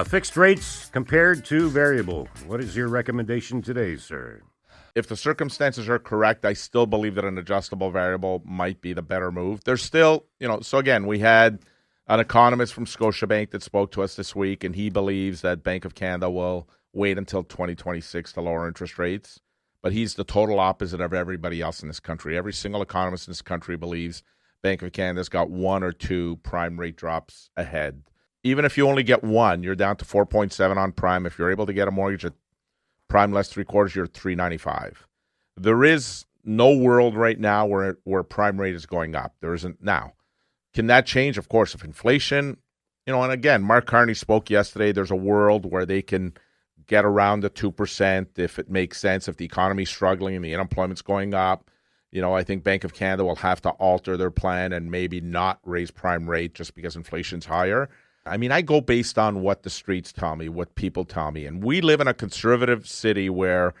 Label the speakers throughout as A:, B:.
A: Fixed rates compared to variable. What is your recommendation today, sir?
B: If the circumstances are correct, I still believe that an adjustable variable might be the better move. There's still, so again, we had an economist from Scotiabank that spoke to us this week, and he believes that Bank of Canada will wait until 2026 to lower interest rates. But he's the total opposite of everybody else in this country. Every single economist in this country believes Bank of Canada's got one or two prime rate drops ahead. Even if you only get one, you're down to 4.7 on prime. If you're able to get a mortgage at prime less 3/4, you're at 395. There is no world right now where prime rate is going up. There isn't now. Can that change? Of course, if inflation, and again, Mark Carney spoke yesterday, there's a world where they can get around the 2% if it makes sense, if the economy's struggling and the unemployment's going up. I think Bank of Canada will have to alter their plan and maybe not raise prime rate just because inflation's higher. I mean, I go based on what the streets tell me, what people tell me. And we live in a conservative city where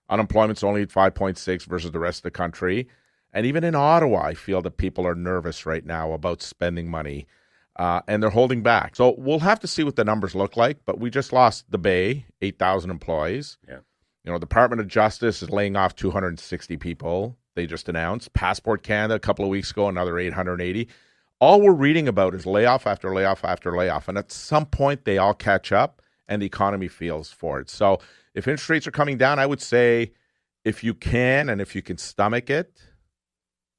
B: unemployment's only at 5.6 versus the rest of the country. And even in Ottawa, I feel that people are nervous right now about spending money, and they're holding back. So we'll have to see what the numbers look like. But we just lost the Bay, 8,000 employees.
A: Yeah.
B: The Department of Justice is laying off 260 people. They just announced. Passport Canada a couple of weeks ago, another 880. All we're reading about is layoff after layoff after layoff. And at some point, they all catch up and the economy feels for it. So if interest rates are coming down, I would say if you can and if you can stomach it,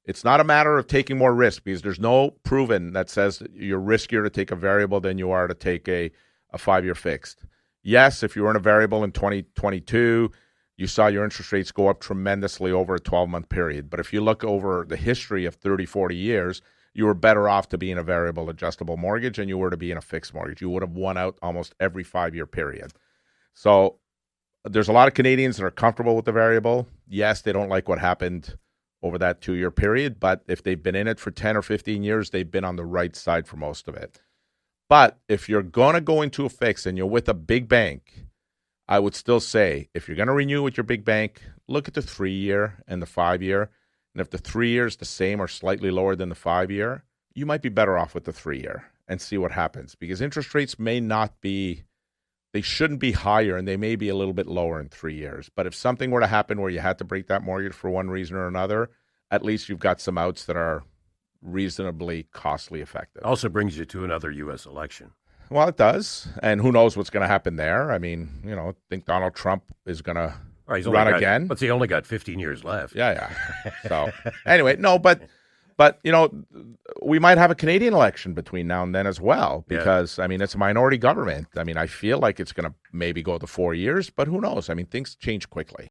B: it's not a matter of taking more risk because there's no proven that says that you're riskier to take a variable than you are to take a 5-year fixed. Yes, if you were in a variable in 2022, you saw your interest rates go up tremendously over a 12-month period. But if you look over the history of 30, 40 years, you were better off to be in a variable adjustable mortgage than you were to be in a fixed mortgage. You would have won out almost every 5-year period. So there's a lot of Canadians that are comfortable with the variable. Yes, they don't like what happened over that 2-year period, but if they've been in it for 10 or 15 years, they've been on the right side for most of it. But if you're going to go into a fix and you're with a big bank, I would still say if you're going to renew with your big bank, look at the 3-year and the 5-year. And if the 3 year is the same or slightly lower than the 5-year, you might be better off with the 3-year and see what happens because interest rates may not be, they shouldn't be higher and they may be a little bit lower in 3 years. But if something were to happen where you had to break that mortgage for one reason or another, at least you've got some outs that are reasonably costly effective.
A: Also brings you to another U.S. election.
B: Well, it does. And who knows what's going to happen there. I mean, I think Donald Trump is going to run again.
A: But he only got 15 years left.
B: Yeah. So anyway, no, but we might have a Canadian election between now and then as well because, I mean, it's a minority government. I mean, I feel like it's going to maybe go to 4 years, but who knows? I mean, things change quickly.